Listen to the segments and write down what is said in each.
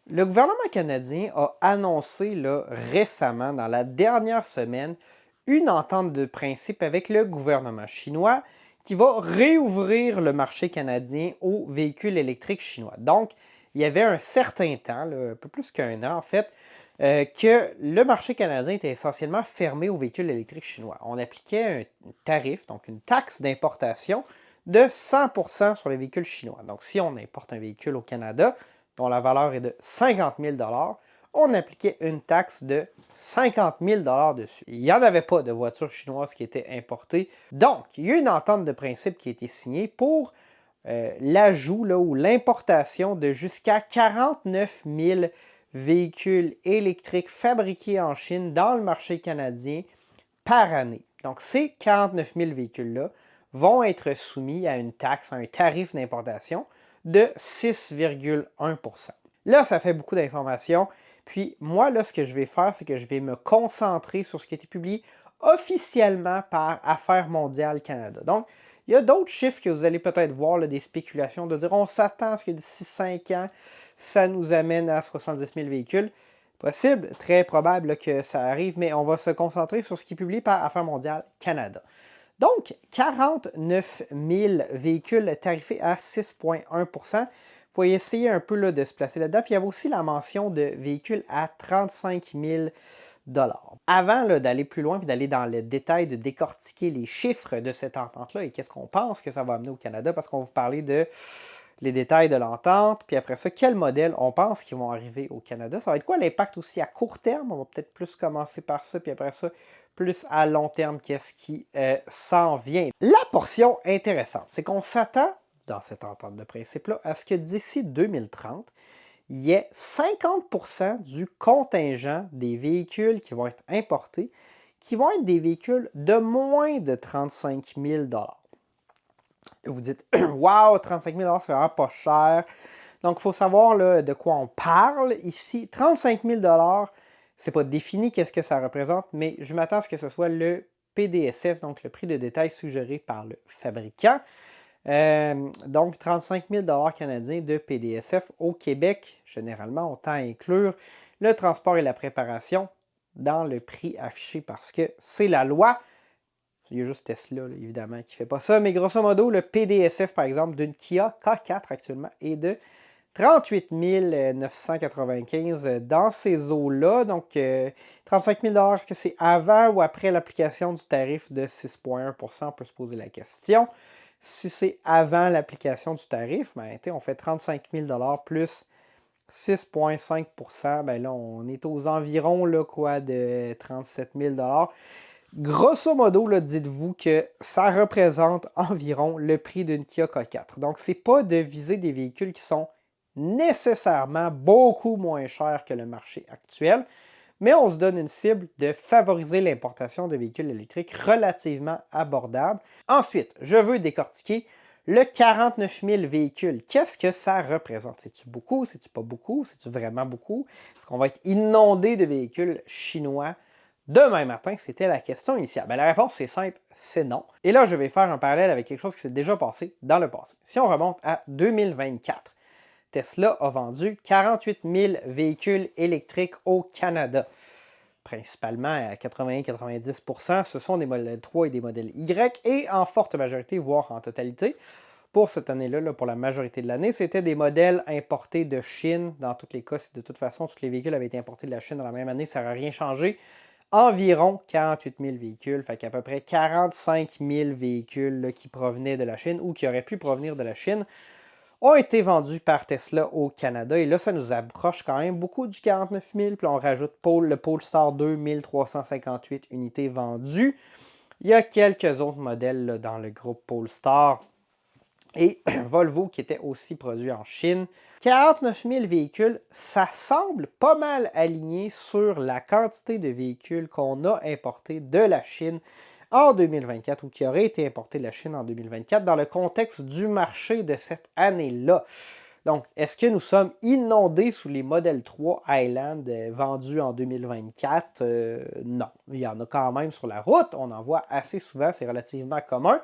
Le gouvernement canadien a annoncé là, récemment, dans la dernière semaine, une entente de principe avec le gouvernement chinois qui va réouvrir le marché canadien aux véhicules électriques chinois. Donc, il y avait un certain temps, là, un peu plus qu'un an en fait, que le marché canadien était essentiellement fermé aux véhicules électriques chinois. On appliquait un tarif, donc une taxe d'importation de 100% sur les véhicules chinois. Donc, si on importe un véhicule au Canada, dont la valeur est de 50 000 on appliquait une taxe de 50 000 dessus. Il n'y en avait pas de voitures chinoises qui étaient importées. Donc, il y a eu une entente de principe qui a été signée pour l'ajout ou l'importation de jusqu'à 49 000 véhicules électriques fabriqués en Chine dans le marché canadien par année. Donc, ces 49 000 véhicules-là vont être soumis à une taxe, à un tarif d'importation de 6,1 %. Là, ça fait beaucoup d'informations. Puis moi, là, ce que je vais faire, c'est que je vais me concentrer sur ce qui a été publié officiellement par Affaires mondiales Canada. Donc, il y a d'autres chiffres que vous allez peut-être voir, là, des spéculations, de dire on s'attend à ce que d'ici 5 ans, ça nous amène à 70 000 véhicules. Possible, très probable là, que ça arrive, mais on va se concentrer sur ce qui est publié par Affaires mondiales Canada. Donc, 49 000 véhicules tarifés à 6,1 %. Il faut essayer un peu là, de se placer là-dedans. Puis il y avait aussi la mention de véhicules à 35 000 $. Avant d'aller plus loin et d'aller dans le détail, de décortiquer les chiffres de cette entente-là et qu'est-ce qu'on pense que ça va amener au Canada, parce qu'on va vous parler de les détails de l'entente, puis après ça, quels modèles on pense qui vont arriver au Canada. Ça va être quoi l'impact aussi à court terme? On va peut-être plus commencer par ça, puis après ça, plus à long terme, qu'est-ce qui s'en vient. La portion intéressante, c'est qu'on s'attend, dans cette entente de principe-là, à ce que d'ici 2030, il y ait 50% du contingent des véhicules qui vont être importés qui vont être des véhicules de moins de 35 000 $. Vous dites, waouh, 35 000 $, c'est vraiment pas cher. Donc, il faut savoir là, de quoi on parle ici. 35 000 $, c'est pas défini qu'est-ce que ça représente, mais je m'attends à ce que ce soit le PDSF, donc le prix de détail suggéré par le fabricant. Donc, 35 000 $ canadiens de PDSF au Québec. Généralement, on tend à inclure le transport et la préparation dans le prix affiché parce que c'est la loi. Il y a juste Tesla, là, évidemment, qui ne fait pas ça. Mais grosso modo, le PDSF, par exemple, d'une Kia K4 actuellement est de 38 995 dans ces eaux-là. Donc, 35 000 $, que c'est avant ou après l'application du tarif de 6,1 %, on peut se poser la question. Si c'est avant l'application du tarif, ben, on fait 35 000 $ plus 6,5 %. Ben là, on est aux environs là, quoi, de 37 000 $. Grosso modo, dites-vous que ça représente environ le prix d'une Kia K4. Donc, ce n'est pas de viser des véhicules qui sont nécessairement beaucoup moins chers que le marché actuel, mais on se donne une cible de favoriser l'importation de véhicules électriques relativement abordables. Ensuite, je veux décortiquer le 49 000 véhicules. Qu'est-ce que ça représente? C'est-tu beaucoup? C'est-tu pas beaucoup? C'est-tu vraiment beaucoup? Est-ce qu'on va être inondé de véhicules chinois demain matin? C'était la question initiale. Ben, la réponse, c'est simple, c'est non. Et là, je vais faire un parallèle avec quelque chose qui s'est déjà passé dans le passé. Si on remonte à 2024, Tesla a vendu 48 000 véhicules électriques au Canada. Principalement à 80-90 %, ce sont des modèles 3 et des modèles Y, et en forte majorité, voire en totalité, pour cette année-là, pour la majorité de l'année, c'était des modèles importés de Chine. Dans tous les cas, de toute façon, tous les véhicules avaient été importés de la Chine dans la même année, ça n'aurait rien changé. Environ 48 000 véhicules, fait qu'à peu près 45 000 véhicules là, qui provenaient de la Chine ou qui auraient pu provenir de la Chine ont été vendus par Tesla au Canada. Et là, ça nous approche quand même beaucoup du 49 000. Puis on rajoute le Polestar 2, 1358 unités vendues. Il y a quelques autres modèles là, dans le groupe Polestar. Et Volvo qui était aussi produit en Chine. 49 000 véhicules, ça semble pas mal aligné sur la quantité de véhicules qu'on a importés de la Chine en 2024 ou qui auraient été importés de la Chine en 2024 dans le contexte du marché de cette année-là. Donc, est-ce que nous sommes inondés sous les Model 3 Highland vendus en 2024? Non. Il y en a quand même sur la route. On en voit assez souvent. C'est relativement commun.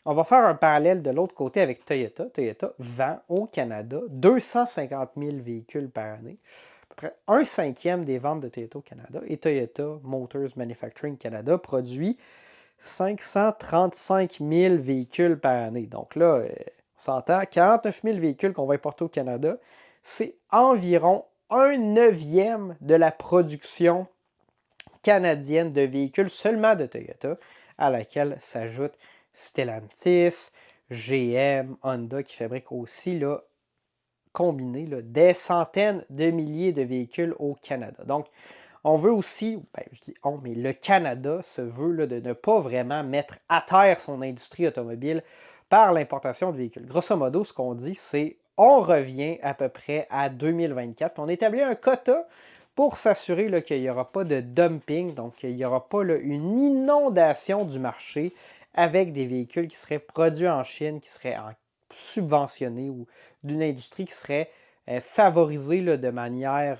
On va faire un parallèle de l'autre côté avec Toyota. Toyota vend au Canada 250 000 véhicules par année. À peu près un cinquième des ventes de Toyota au Canada. Et Toyota Motors Manufacturing Canada produit 535 000 véhicules par année. Donc là, on s'entend, 49 000 véhicules qu'on va importer au Canada, c'est environ un neuvième de la production canadienne de véhicules seulement de Toyota, à laquelle s'ajoute Stellantis, GM, Honda qui fabriquent aussi là, combiné là, des centaines de milliers de véhicules au Canada. Donc, on veut aussi, je dis on, mais le Canada se veut là, de ne pas vraiment mettre à terre son industrie automobile par l'importation de véhicules. Grosso modo, ce qu'on dit, c'est on revient à peu près à 2024. On établit un quota pour s'assurer qu'il n'y aura pas de dumping, donc il n'y aura pas là, une inondation du marché avec des véhicules qui seraient produits en Chine, qui seraient subventionnés ou d'une industrie qui serait favorisée là, de manière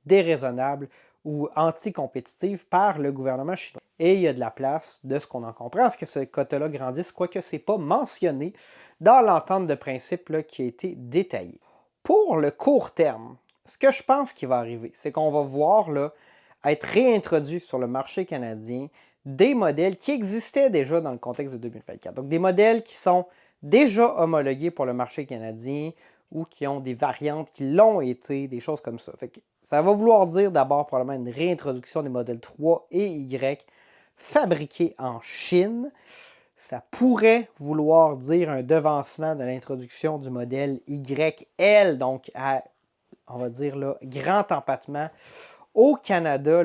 déraisonnable ou anticompétitive par le gouvernement chinois. Et il y a de la place, de ce qu'on en comprend, à ce que ce quota-là grandisse, quoique ce n'est pas mentionné dans l'entente de principe là, qui a été détaillée. Pour le court terme, ce que je pense qui va arriver, c'est qu'on va voir là, être réintroduit sur le marché canadien des modèles qui existaient déjà dans le contexte de 2024. Donc des modèles qui sont déjà homologués pour le marché canadien ou qui ont des variantes qui l'ont été, des choses comme ça. Fait que ça va vouloir dire d'abord probablement une réintroduction des modèles 3 et Y fabriqués en Chine. Ça pourrait vouloir dire un devancement de l'introduction du modèle YL, donc à, on va dire, là, grand empattement au Canada,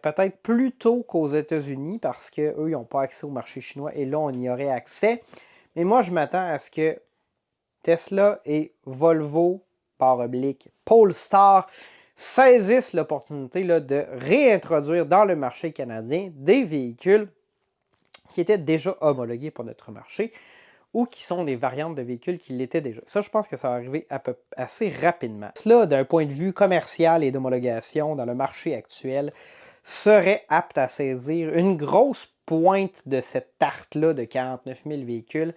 peut-être plus tôt qu'aux États-Unis parce qu'eux, ils n'ont pas accès au marché chinois et là, on y aurait accès. Mais moi, je m'attends à ce que Tesla et Volvo, par oblique, Polestar, saisissent l'opportunité de réintroduire dans le marché canadien des véhicules qui étaient déjà homologués pour notre marché ou qui sont des variantes de véhicules qui l'étaient déjà. Ça, je pense que ça va arriver assez rapidement. Cela, d'un point de vue commercial et d'homologation dans le marché actuel, serait apte à saisir une grosse pointe de cette tarte-là de 49 000 véhicules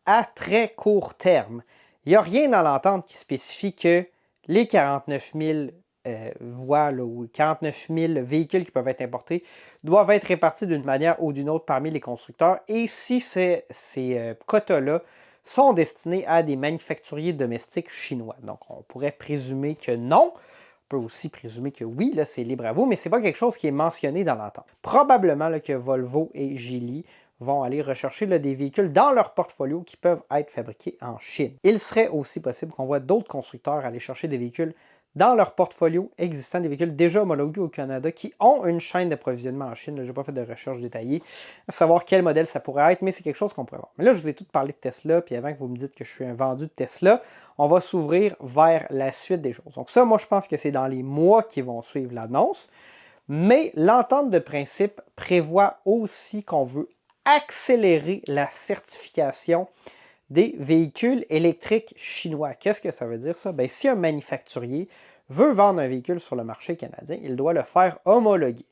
à très court terme. Il n'y a rien dans l'entente qui spécifie que les 49 000 voies ou 49 000 véhicules qui peuvent être importés doivent être répartis d'une manière ou d'une autre parmi les constructeurs. Et si ces quotas-là sont destinés à des manufacturiers domestiques chinois. Donc, on pourrait présumer que non. On peut aussi présumer que oui, là, c'est libre à vous, mais ce n'est pas quelque chose qui est mentionné dans l'entente. Probablement là, que Volvo et Geely vont aller rechercher là, des véhicules dans leur portfolio qui peuvent être fabriqués en Chine. Il serait aussi possible qu'on voit d'autres constructeurs aller chercher des véhicules dans leur portfolio existant, des véhicules déjà homologués au Canada qui ont une chaîne d'approvisionnement en Chine. Je n'ai pas fait de recherche détaillée à savoir quel modèle ça pourrait être, mais c'est quelque chose qu'on pourrait voir. Mais là, je vous ai tout parlé de Tesla, puis avant que vous me dites que je suis un vendu de Tesla, on va s'ouvrir vers la suite des choses. Donc ça, moi, je pense que c'est dans les mois qui vont suivre l'annonce, mais l'entente de principe prévoit aussi qu'on veut accélérer la certification des véhicules électriques chinois. Qu'est-ce que ça veut dire ça? Bien, si un manufacturier veut vendre un véhicule sur le marché canadien, il doit le faire homologuer.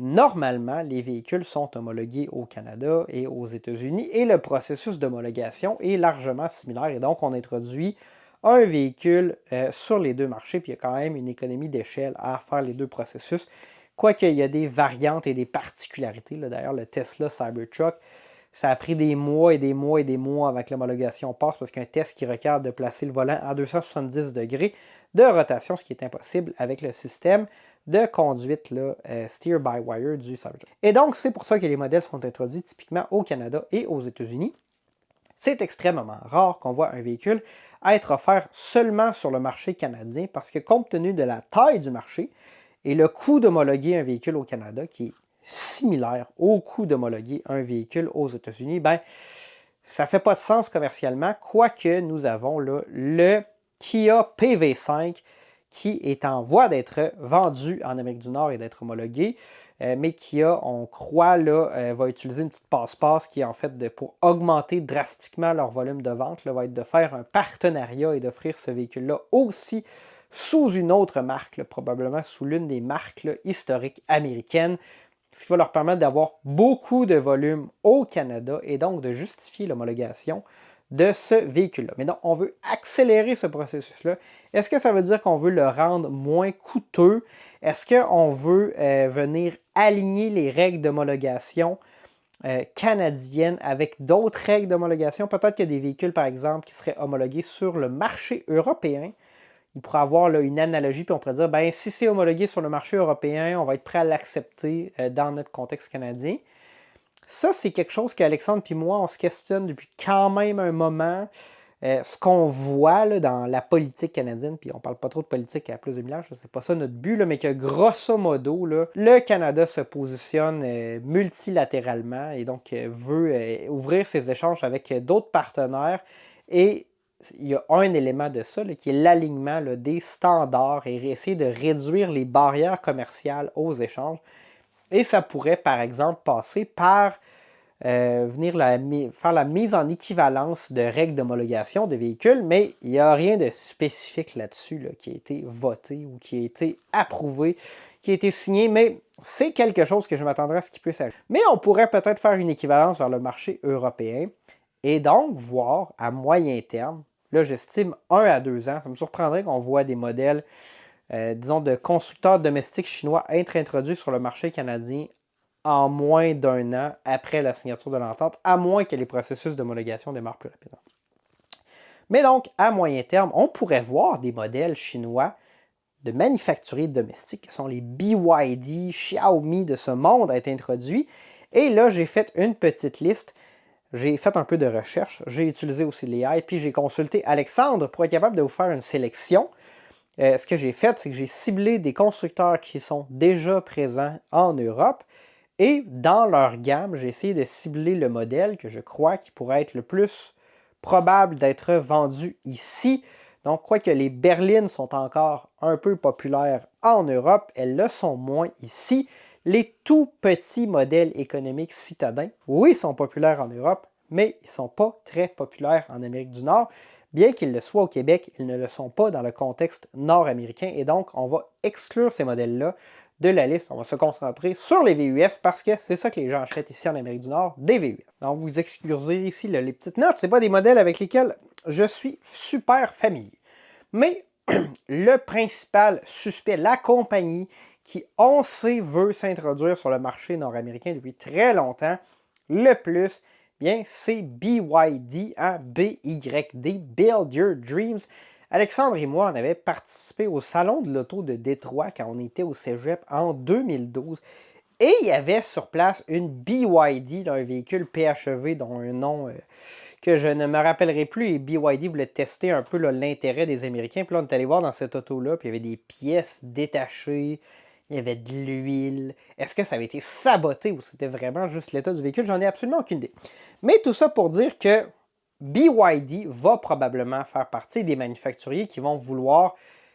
Normalement, les véhicules sont homologués au Canada et aux États-Unis et le processus d'homologation est largement similaire et donc on introduit un véhicule sur les deux marchés puis il y a quand même une économie d'échelle à faire les deux processus. Quoique il y a des variantes et des particularités. D'ailleurs, le Tesla Cybertruck, ça a pris des mois et des mois et des mois avant que l'homologation passe parce qu'un test qui requiert de placer le volant à 270 degrés de rotation, ce qui est impossible avec le système de conduite steer-by-wire du Cybertruck. Et donc, c'est pour ça que les modèles sont introduits typiquement au Canada et aux États-Unis. C'est extrêmement rare qu'on voit un véhicule être offert seulement sur le marché canadien parce que compte tenu de la taille du marché et le coût d'homologuer un véhicule au Canada, qui est similaire au coût d'homologuer un véhicule aux États-Unis, ben, ça ne fait pas de sens commercialement, quoique nous avons là, le Kia PV5 qui est en voie d'être vendu en Amérique du Nord et d'être homologué, mais qui on croit, là, va utiliser une petite passe-passe qui est en fait pour augmenter drastiquement leur volume de vente, là, va être de faire un partenariat et d'offrir ce véhicule-là aussi sous une autre marque, là, probablement sous l'une des marques là, historiques américaines, ce qui va leur permettre d'avoir beaucoup de volume au Canada et donc de justifier l'homologation de ce véhicule-là. Mais donc, on veut accélérer ce processus-là. Est-ce que ça veut dire qu'on veut le rendre moins coûteux? Est-ce qu'on veut venir aligner les règles d'homologation canadiennes avec d'autres règles d'homologation? Peut-être qu'il y a des véhicules, par exemple, qui seraient homologués sur le marché européen. Il pourrait avoir là, une analogie, puis on pourrait dire, ben, si c'est homologué sur le marché européen, on va être prêt à l'accepter dans notre contexte canadien. Ça, c'est quelque chose qu'Alexandre et moi, on se questionne depuis quand même un moment. Ce qu'on voit là, dans la politique canadienne, puis on parle pas trop de politique à plus de village, c'est pas ça notre but, là, mais que grosso modo, là, le Canada se positionne multilatéralement et donc veut ouvrir ses échanges avec d'autres partenaires. Et il y a un élément de ça là, qui est l'alignement là, des standards et essayer de réduire les barrières commerciales aux échanges. Et ça pourrait, par exemple, passer par venir faire la mise en équivalence de règles d'homologation de véhicules, mais il n'y a rien de spécifique là-dessus là, qui a été voté ou qui a été approuvé, qui a été signé, mais c'est quelque chose que je m'attendrais à ce qu'il puisse arriver. Mais on pourrait peut-être faire une équivalence vers le marché européen et donc voir à moyen terme, là j'estime 1 à 2 ans, ça me surprendrait qu'on voit des modèles disons, de constructeurs domestiques chinois être introduits sur le marché canadien en moins d'1 an après la signature de l'entente, à moins que les processus d'homologation démarrent plus rapidement. Mais donc, à moyen terme, on pourrait voir des modèles chinois de manufacturiers domestiques, qui sont les BYD, Xiaomi de ce monde, être introduits. Et là, j'ai fait une petite liste. J'ai fait un peu de recherche. J'ai utilisé aussi l'AI, puis j'ai consulté Alexandre pour être capable de vous faire une sélection. Ce que j'ai fait, c'est que j'ai ciblé des constructeurs qui sont déjà présents en Europe et dans leur gamme, j'ai essayé de cibler le modèle que je crois qui pourrait être le plus probable d'être vendu ici. Donc, quoique les berlines sont encore un peu populaires en Europe, elles le sont moins ici. Les tout petits modèles économiques citadins, oui, sont populaires en Europe, mais ils ne sont pas très populaires en Amérique du Nord. Bien qu'ils le soient au Québec, ils ne le sont pas dans le contexte nord-américain et donc on va exclure ces modèles-là de la liste. On va se concentrer sur les VUS parce que c'est ça que les gens achètent ici en Amérique du Nord, des VUS. Donc vous excusez ici les petites notes, ce n'est pas des modèles avec lesquels je suis super familier. Mais le principal suspect, la compagnie qui, on sait, veut s'introduire sur le marché nord-américain depuis très longtemps, le plus, bien, c'est BYD, hein, BYD, Build Your Dreams. Alexandre et moi, on avait participé au Salon de l'Auto de Détroit quand on était au Cégep en 2012. Et il y avait sur place une BYD, là, un véhicule PHEV dont un nom que je ne me rappellerai plus. Et BYD voulait tester un peu l'intérêt des Américains. Puis là, on est allé voir dans cette auto-là, puis il y avait des pièces détachées, il y avait de l'huile. Est-ce que ça avait été saboté ou c'était vraiment juste l'état du véhicule? J'en ai absolument aucune idée. Mais tout ça pour dire que BYD va probablement faire partie des manufacturiers qui vont vouloir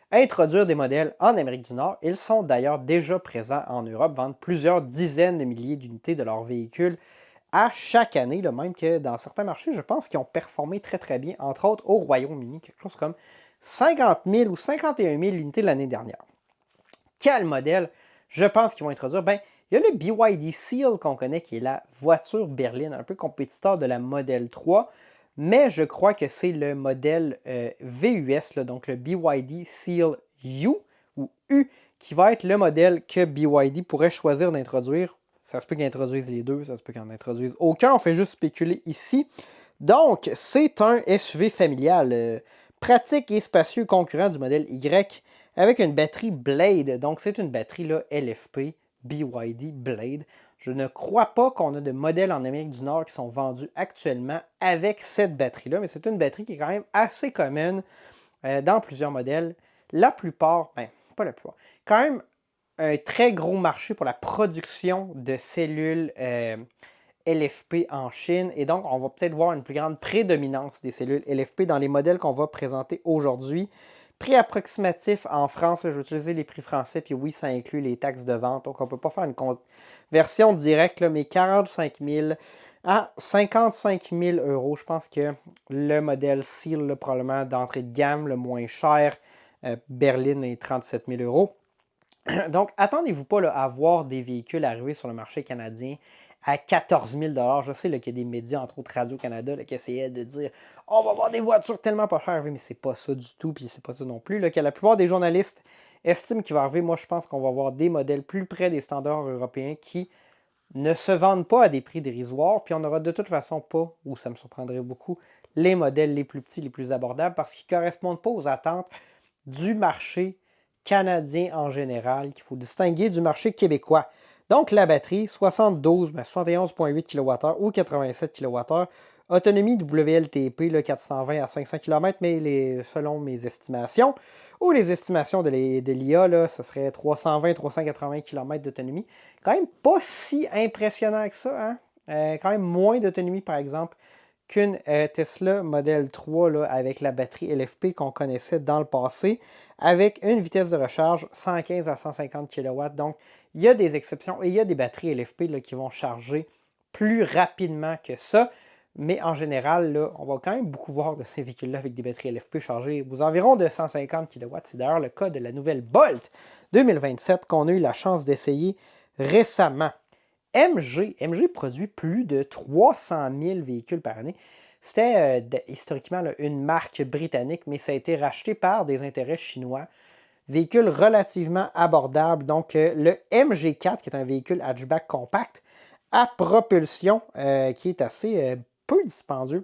introduire des modèles en Amérique du Nord. Ils sont d'ailleurs déjà présents en Europe, vendent plusieurs dizaines de milliers d'unités de leurs véhicules à chaque année, là, même que dans certains marchés, je pense qu'ils ont performé très très bien, entre autres au Royaume-Uni, quelque chose comme 50 000 ou 51 000 unités l'année dernière. Quel modèle je pense qu'ils vont introduire? Ben, il y a le BYD Seal qu'on connaît, qui est la voiture berline, un peu compétiteur de la Model 3, mais je crois que c'est le modèle VUS, là, donc le BYD Seal U, ou U, qui va être le modèle que BYD pourrait choisir d'introduire. Ça se peut qu'ils introduisent les deux, ça se peut qu'ils n'en introduisent aucun, on fait juste spéculer ici. Donc, c'est un SUV familial, pratique et spacieux concurrent du modèle Y, avec une batterie Blade. Donc, c'est une batterie là, LFP BYD Blade. Je ne crois pas qu'on a de modèles en Amérique du Nord qui sont vendus actuellement avec cette batterie-là, mais c'est une batterie qui est quand même assez commune dans plusieurs modèles. La plupart, ben, pas la plupart, quand même un très gros marché pour la production de cellules LFP en Chine. Et donc, on va peut-être voir une plus grande prédominance des cellules LFP dans les modèles qu'on va présenter aujourd'hui. Prix approximatif en France, je vais utiliser les prix français, puis oui, ça inclut les taxes de vente, donc on ne peut pas faire une conversion directe, là, mais 45 000 à 55 000 euros. Je pense que le modèle Seal, là, probablement d'entrée de gamme, le moins cher, berline est 37 000 euros. Donc, attendez-vous pas là, à voir des véhicules arriver sur le marché canadien à 14 000 $. Je sais qu'il y a des médias, entre autres Radio-Canada, qui essayaient de dire « On va avoir des voitures tellement pas chères. » Oui, mais c'est pas ça du tout, puis c'est pas ça non plus. Là, que la plupart des journalistes estiment qu'il va arriver. Moi, je pense qu'on va avoir des modèles plus près des standards européens qui ne se vendent pas à des prix dérisoires, puis on n'aura de toute façon pas, ou ça me surprendrait beaucoup, les modèles les plus petits, les plus abordables, parce qu'ils ne correspondent pas aux attentes du marché canadien en général, qu'il faut distinguer du marché québécois. Donc, la batterie, 71,8 kWh ou 87 kWh, autonomie WLTP, là, 420 à 500 km, mais selon mes estimations, ou les estimations de l'IA, là, ce serait 320-380 km d'autonomie. Quand même pas si impressionnant que ça, hein? Quand même moins d'autonomie, par exemple, qu'une Tesla Model 3 là, avec la batterie LFP qu'on connaissait dans le passé, avec une vitesse de recharge 115 à 150 kW. Donc, il y a des exceptions et il y a des batteries LFP là, qui vont charger plus rapidement que ça. Mais en général, là, on va quand même beaucoup voir de ces véhicules-là avec des batteries LFP chargées aux environs de 150 kW. C'est d'ailleurs le cas de la nouvelle Bolt 2027 qu'on a eu la chance d'essayer récemment. MG produit plus de 300 000 véhicules par année. C'était historiquement là, une marque britannique, mais ça a été racheté par des intérêts chinois. Véhicule relativement abordable. Donc, le MG4, qui est un véhicule hatchback compact à propulsion, qui est assez peu dispendieux,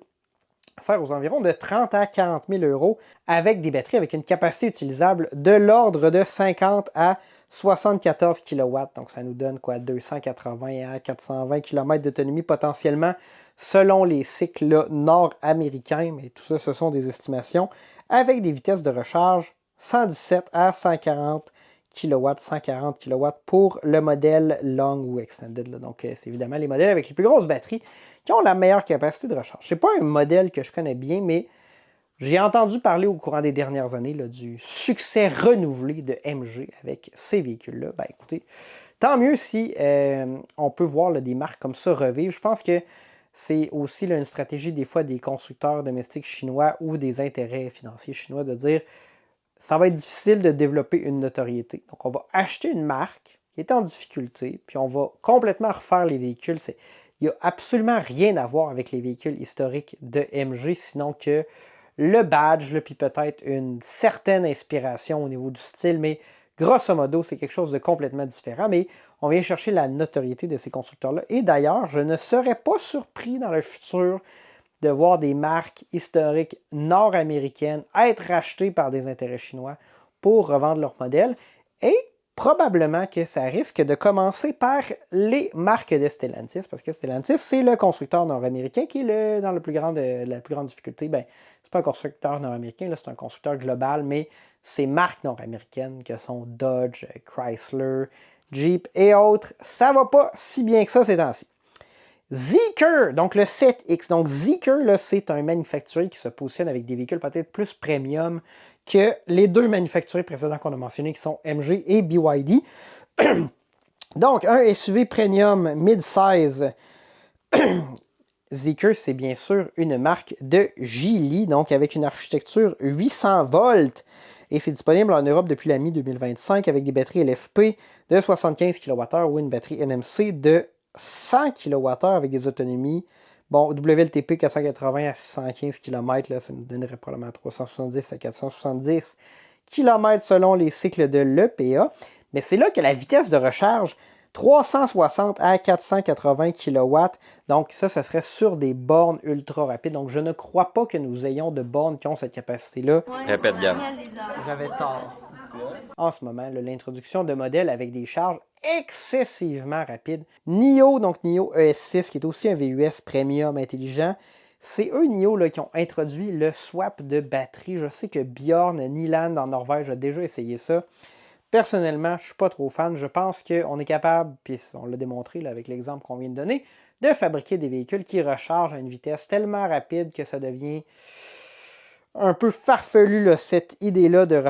faire aux environs de 30 à 40 000 euros avec des batteries avec une capacité utilisable de l'ordre de 50 à 74 kW. Donc, ça nous donne quoi? 280 à 420 km d'autonomie potentiellement selon les cycles nord-américains. Mais tout ça, ce sont des estimations avec des vitesses de recharge 117 à 140 kW, 140 kW pour le modèle Long ou Extended. Là. Donc, c'est évidemment les modèles avec les plus grosses batteries qui ont la meilleure capacité de recharge. Ce n'est pas un modèle que je connais bien, mais j'ai entendu parler au courant des dernières années là, du succès renouvelé de MG avec ces véhicules-là. Ben écoutez, tant mieux si on peut voir là, des marques comme ça revivre. Je pense que c'est aussi là, une stratégie des fois des constructeurs domestiques chinois ou des intérêts financiers chinois de dire ça va être difficile de développer une notoriété. Donc, on va acheter une marque qui est en difficulté, puis on va complètement refaire les véhicules. Il n'y a absolument rien à voir avec les véhicules historiques de MG, sinon que le badge, là, puis peut-être une certaine inspiration au niveau du style, mais grosso modo, c'est quelque chose de complètement différent. Mais on vient chercher la notoriété de ces constructeurs-là. Et d'ailleurs, je ne serais pas surpris dans le futur de voir des marques historiques nord-américaines être rachetées par des intérêts chinois pour revendre leurs modèles. Et probablement que ça risque de commencer par les marques de Stellantis, parce que Stellantis, c'est le constructeur nord-américain qui est dans la plus grande difficulté. Ben, c'est pas un constructeur nord-américain, c'est un constructeur global, mais ces marques nord-américaines que sont Dodge, Chrysler, Jeep et autres, ça va pas si bien que ça ces temps-ci. Zeekr, donc le 7X. Donc Zeekr, c'est un manufacturier qui se positionne avec des véhicules peut-être plus premium que les deux manufacturiers précédents qu'on a mentionnés, qui sont MG et BYD. Donc, un SUV premium mid-size. Zeekr, c'est bien sûr une marque de Geely, donc avec une architecture 800 volts. Et c'est disponible en Europe depuis la mi-2025 avec des batteries LFP de 75 kWh ou une batterie NMC de 100 kWh avec des autonomies. Bon, WLTP 480 à 615 km, là, ça nous donnerait probablement 370 à 470 km selon les cycles de l'EPA. Mais c'est là que la vitesse de recharge, 360 à 480 kW. Donc ça serait sur des bornes ultra rapides. Donc je ne crois pas que nous ayons de bornes qui ont cette capacité-là. Répète, gamme. J'avais tort. En ce moment, l'introduction de modèles avec des charges excessivement rapides. NIO, donc NIO ES6, qui est aussi un VUS premium intelligent, c'est eux, NIO, là, qui ont introduit le swap de batterie. Je sais que Bjorn Nyland en Norvège a déjà essayé ça. Personnellement, je ne suis pas trop fan. Je pense qu'on est capable, puis on l'a démontré là, avec l'exemple qu'on vient de donner, de fabriquer des véhicules qui rechargent à une vitesse tellement rapide que ça devient un peu farfelu là, cette idée-là de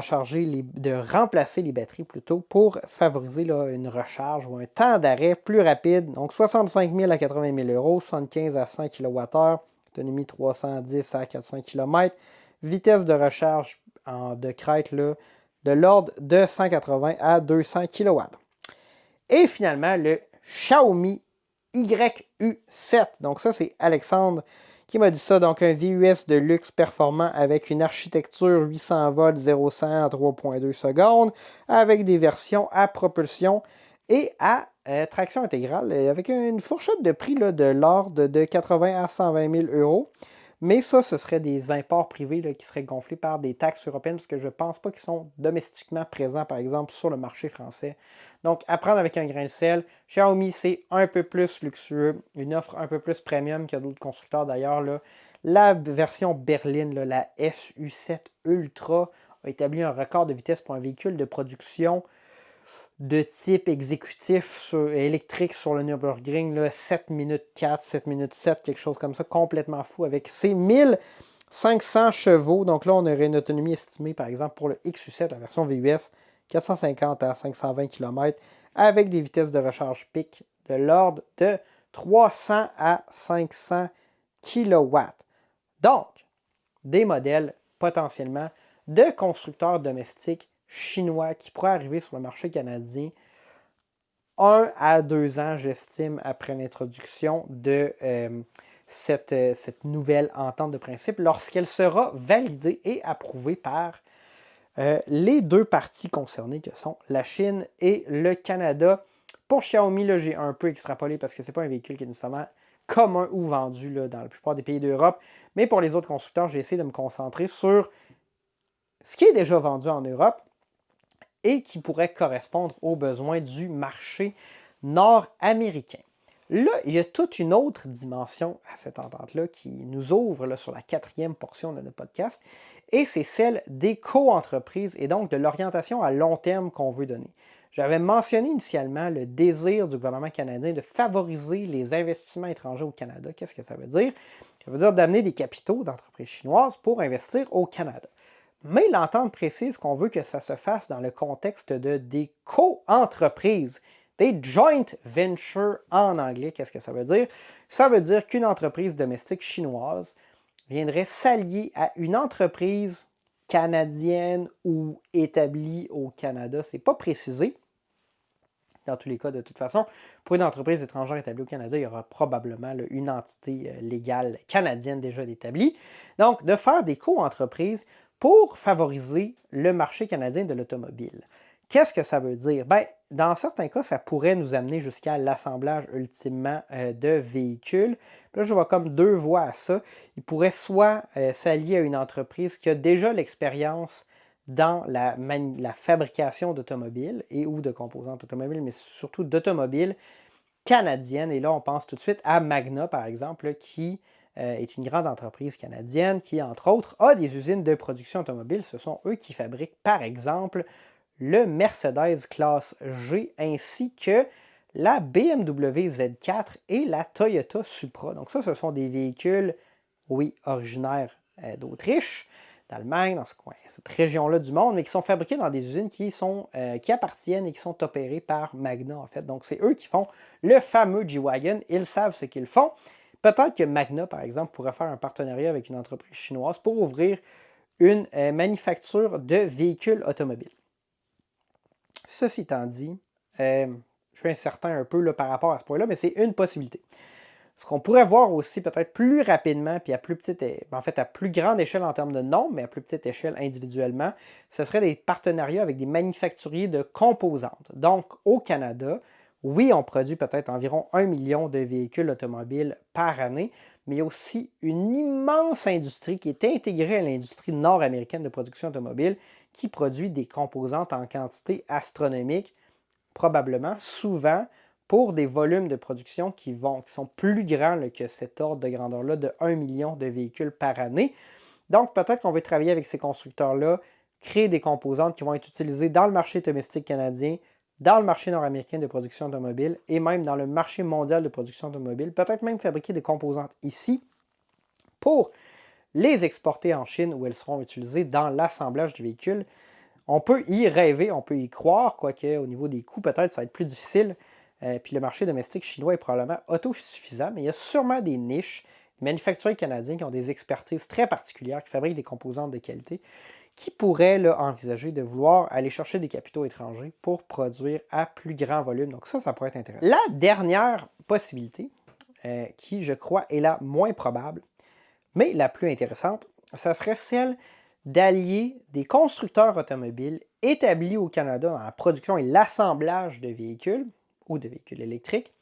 de remplacer les batteries plutôt pour favoriser là, une recharge ou un temps d'arrêt plus rapide. Donc 65 000 à 80 000 euros, 75 à 100 kWh, autonomie 310 à 400 km, vitesse de recharge de crête là, de l'ordre de 180 à 200 kW. Et finalement, le Xiaomi YU7. Donc ça, c'est Alexandre qui m'a dit ça. Donc un VUS de luxe performant avec une architecture 800 volts 0-100 en 3.2 secondes, avec des versions à propulsion et à traction intégrale, avec une fourchette de prix là, de l'ordre de 80 à 120 000 euros. Mais ça, ce serait des imports privés là, qui seraient gonflés par des taxes européennes, parce que je ne pense pas qu'ils sont domestiquement présents, par exemple, sur le marché français. Donc, à prendre avec un grain de sel. Xiaomi, c'est un peu plus luxueux, une offre un peu plus premium que d'autres constructeurs d'ailleurs. La version berline, là, la SU7 Ultra, a établi un record de vitesse pour un véhicule de production de type exécutif électrique sur le Nürburgring, là, 7 minutes 4, 7 minutes 7, quelque chose comme ça, complètement fou, avec ses 1500 chevaux. Donc là, on aurait une autonomie estimée, par exemple, pour le XU7, la version VUS, 450 à 520 km, avec des vitesses de recharge pic de l'ordre de 300 à 500 kW. Donc, des modèles potentiellement de constructeurs domestiques chinois qui pourraient arriver sur le marché canadien 1 à 2 ans, j'estime, après l'introduction de cette nouvelle entente de principe, lorsqu'elle sera validée et approuvée par les deux parties concernées, que sont la Chine et le Canada. Pour Xiaomi, là, j'ai un peu extrapolé parce que ce n'est pas un véhicule qui est nécessairement commun ou vendu là, dans la plupart des pays d'Europe. Mais pour les autres constructeurs, j'ai essayé de me concentrer sur ce qui est déjà vendu en Europe et qui pourrait correspondre aux besoins du marché nord-américain. Là, il y a toute une autre dimension à cette entente-là qui nous ouvre là, sur la 4e portion de notre podcast, et c'est celle des co-entreprises et donc de l'orientation à long terme qu'on veut donner. J'avais mentionné initialement le désir du gouvernement canadien de favoriser les investissements étrangers au Canada. Qu'est-ce que ça veut dire? Ça veut dire d'amener des capitaux d'entreprises chinoises pour investir au Canada. Mais l'entente précise qu'on veut que ça se fasse dans le contexte de des co-entreprises, des joint ventures en anglais. Qu'est-ce que ça veut dire? Ça veut dire qu'une entreprise domestique chinoise viendrait s'allier à une entreprise canadienne ou établie au Canada. Ce n'est pas précisé. Dans tous les cas, de toute façon, pour une entreprise étrangère établie au Canada, il y aura probablement là, une entité légale canadienne déjà établie. Donc, de faire des co-entreprises pour favoriser le marché canadien de l'automobile. Qu'est-ce que ça veut dire? Bien, dans certains cas, ça pourrait nous amener jusqu'à l'assemblage ultimement de véhicules. Puis là, je vois comme deux voies à ça. Il pourrait soit s'allier à une entreprise qui a déjà l'expérience dans la fabrication d'automobiles et ou de composantes automobiles, mais surtout d'automobiles canadiennes. Et là, on pense tout de suite à Magna, par exemple, qui est une grande entreprise canadienne qui, entre autres, a des usines de production automobile. Ce sont eux qui fabriquent, par exemple, le Mercedes classe G ainsi que la BMW Z4 et la Toyota Supra. Donc ça, ce sont des véhicules, oui, originaires d'Autriche, d'Allemagne, dans cette région-là du monde, mais qui sont fabriqués dans des usines qui appartiennent et qui sont opérées par Magna, en fait. Donc, c'est eux qui font le fameux G-Wagon. Ils savent ce qu'ils font. Peut-être que Magna, par exemple, pourrait faire un partenariat avec une entreprise chinoise pour ouvrir une manufacture de véhicules automobiles. Ceci étant dit, je suis incertain un peu là, par rapport à ce point-là, mais c'est une possibilité. Ce qu'on pourrait voir aussi peut-être plus rapidement, puis à plus petite, en fait à plus grande échelle en termes de nombre, mais à plus petite échelle individuellement, ce serait des partenariats avec des manufacturiers de composantes. Donc au Canada, oui, on produit peut-être environ 1 million de véhicules automobiles par année, mais il y a aussi une immense industrie qui est intégrée à l'industrie nord-américaine de production automobile qui produit des composantes en quantité astronomique, probablement, souvent, pour des volumes de production qui sont plus grands là, que cet ordre de grandeur-là de 1 million de véhicules par année. Donc, peut-être qu'on veut travailler avec ces constructeurs-là, créer des composantes qui vont être utilisées dans le marché domestique canadien, dans le marché nord-américain de production automobile et même dans le marché mondial de production automobile. Peut-être même fabriquer des composantes ici pour les exporter en Chine où elles seront utilisées dans l'assemblage du véhicule. On peut y rêver, on peut y croire, quoique au niveau des coûts, peut-être ça va être plus difficile. Puis le marché domestique chinois est probablement autosuffisant, mais il y a sûrement des niches, des manufacturiers canadiens qui ont des expertises très particulières, qui fabriquent des composantes de qualité, qui pourraient là, envisager de vouloir aller chercher des capitaux étrangers pour produire à plus grand volume. Donc ça pourrait être intéressant. La dernière possibilité, qui je crois est la moins probable, mais la plus intéressante, ça serait celle d'allier des constructeurs automobiles établis au Canada dans la production et l'assemblage de véhicules ou de véhicules électriques,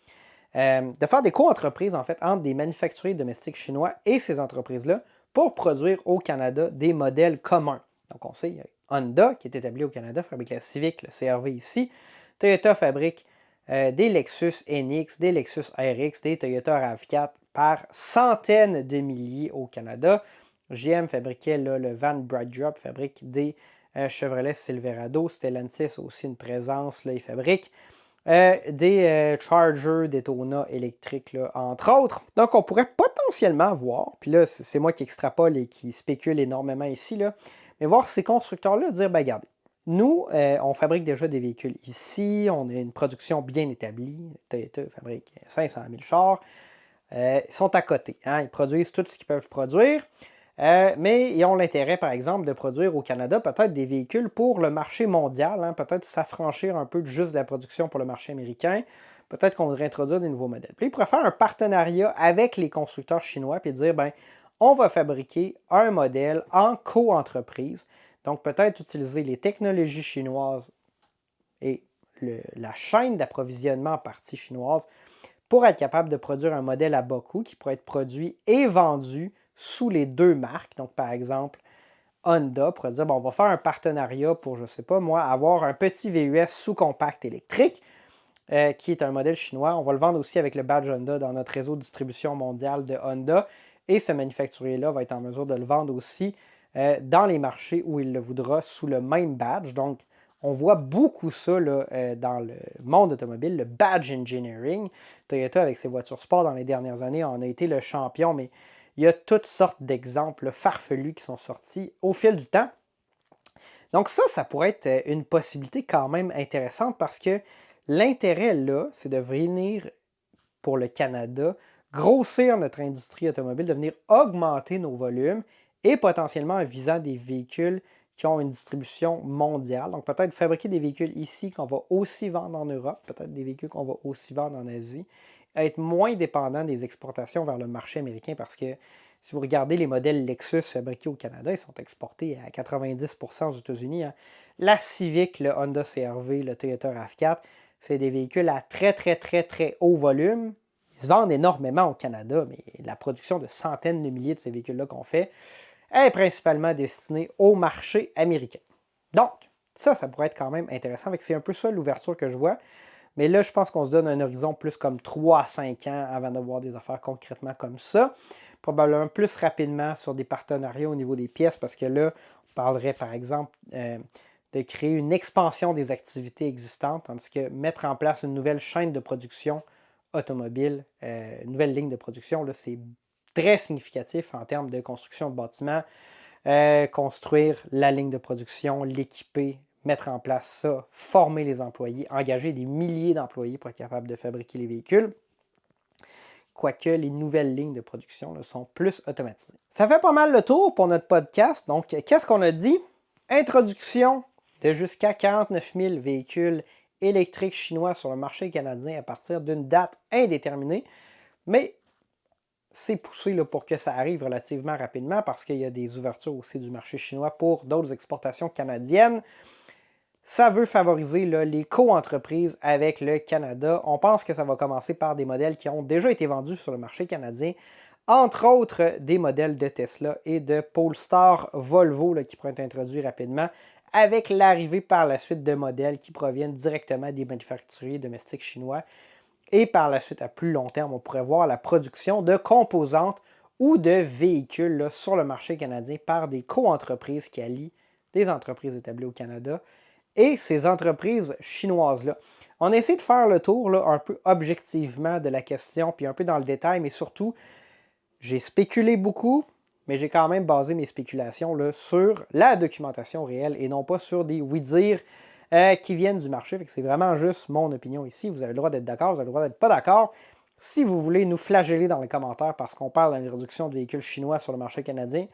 de faire des co-entreprises en fait entre des manufacturiers domestiques chinois et ces entreprises-là pour produire au Canada des modèles communs. Donc on sait, il y a Honda qui est établi au Canada, fabrique la Civic, le CR-V ici. Toyota fabrique des Lexus NX, des Lexus RX, des Toyota RAV4 par centaines de milliers au Canada. GM fabriquait là, le van BrightDrop, fabrique des Chevrolet Silverado. Stellantis a aussi une présence, là, il fabrique des Charger, Daytona électriques, là, entre autres. Donc, on pourrait potentiellement voir, puis là, c'est moi qui extrapole et qui spécule énormément ici, là, mais voir ces constructeurs-là dire, ben regardez, nous, on fabrique déjà des véhicules ici, on a une production bien établie. Toyota fabrique 500 000 chars. Ils sont à côté, hein, ils produisent tout ce qu'ils peuvent produire. Mais ils ont l'intérêt, par exemple, de produire au Canada peut-être des véhicules pour le marché mondial, hein, peut-être s'affranchir un peu de juste de la production pour le marché américain. Peut-être qu'on voudrait introduire des nouveaux modèles. Puis ils pourraient faire un partenariat avec les constructeurs chinois et dire, ben, on va fabriquer un modèle en co-entreprise. Donc peut-être utiliser les technologies chinoises et la chaîne d'approvisionnement en partie chinoise pour être capable de produire un modèle à bas coût qui pourrait être produit et vendu sous les deux marques. Donc, par exemple, Honda pourrait dire, bon, on va faire un partenariat pour, je ne sais pas moi, avoir un petit VUS sous-compact électrique, qui est un modèle chinois. On va le vendre aussi avec le badge Honda dans notre réseau de distribution mondiale de Honda. Et ce manufacturier-là va être en mesure de le vendre aussi dans les marchés où il le voudra sous le même badge. Donc, on voit beaucoup ça là, dans le monde automobile, le badge engineering. Toyota, avec ses voitures sport dans les dernières années, en a été le champion, mais il y a toutes sortes d'exemples farfelus qui sont sortis au fil du temps. Donc ça pourrait être une possibilité quand même intéressante parce que l'intérêt là, c'est de venir pour le Canada, grossir notre industrie automobile, de venir augmenter nos volumes et potentiellement en visant des véhicules qui ont une distribution mondiale. Donc peut-être fabriquer des véhicules ici qu'on va aussi vendre en Europe, peut-être des véhicules qu'on va aussi vendre en Asie, être moins dépendant des exportations vers le marché américain parce que si vous regardez les modèles Lexus fabriqués au Canada, ils sont exportés à 90% aux États-Unis. Hein. La Civic, le Honda CR-V, le Toyota RAV4, c'est des véhicules à très, très, très, très haut volume. Ils se vendent énormément au Canada, mais la production de centaines de milliers de ces véhicules-là qu'on fait est principalement destinée au marché américain. Donc, ça pourrait être quand même intéressant. C'est un peu ça l'ouverture que je vois. Mais là, je pense qu'on se donne un horizon plus comme 3 à 5 ans avant de voir des affaires concrètement comme ça. Probablement plus rapidement sur des partenariats au niveau des pièces, parce que là, on parlerait par exemple de créer une expansion des activités existantes, tandis que mettre en place une nouvelle chaîne de production automobile, une nouvelle ligne de production, là, c'est très significatif en termes de construction de bâtiments, construire la ligne de production, l'équiper, mettre en place ça, former les employés, engager des milliers d'employés pour être capable de fabriquer les véhicules. Quoique les nouvelles lignes de production là, sont plus automatisées. Ça fait pas mal le tour pour notre podcast. Donc, qu'est-ce qu'on a dit? Introduction de jusqu'à 49 000 véhicules électriques chinois sur le marché canadien à partir d'une date indéterminée. Mais c'est poussé là, pour que ça arrive relativement rapidement parce qu'il y a des ouvertures aussi du marché chinois pour d'autres exportations canadiennes. Ça veut favoriser là, les co-entreprises avec le Canada. On pense que ça va commencer par des modèles qui ont déjà été vendus sur le marché canadien, entre autres des modèles de Tesla et de Polestar Volvo là, qui pourraient être introduits rapidement, avec l'arrivée par la suite de modèles qui proviennent directement des manufacturiers domestiques chinois. Et par la suite, à plus long terme, on pourrait voir la production de composantes ou de véhicules là, sur le marché canadien par des co-entreprises qui allient des entreprises établies au Canada et ces entreprises chinoises-là. On a essayé de faire le tour là, un peu objectivement de la question, puis un peu dans le détail, mais surtout, j'ai spéculé beaucoup, mais j'ai quand même basé mes spéculations là, sur la documentation réelle et non pas sur des oui-dire qui viennent du marché. Fait que c'est vraiment juste mon opinion ici. Vous avez le droit d'être d'accord, vous avez le droit d'être pas d'accord. Si vous voulez nous flageller dans les commentaires parce qu'on parle d'une réduction de véhicules chinois sur le marché canadien,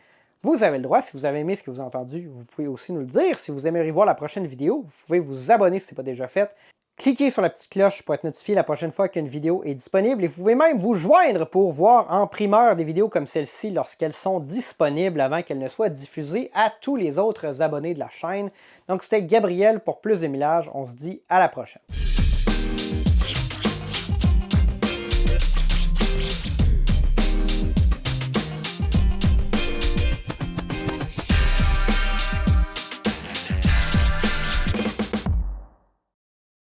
vous avez le droit. Si vous avez aimé ce que vous avez entendu, vous pouvez aussi nous le dire. Si vous aimeriez voir la prochaine vidéo, vous pouvez vous abonner si ce n'est pas déjà fait. Cliquez sur la petite cloche pour être notifié la prochaine fois qu'une vidéo est disponible et vous pouvez même vous joindre pour voir en primeur des vidéos comme celle-ci lorsqu'elles sont disponibles avant qu'elles ne soient diffusées à tous les autres abonnés de la chaîne. Donc c'était Gabriel pour plus de millage. On se dit à la prochaine.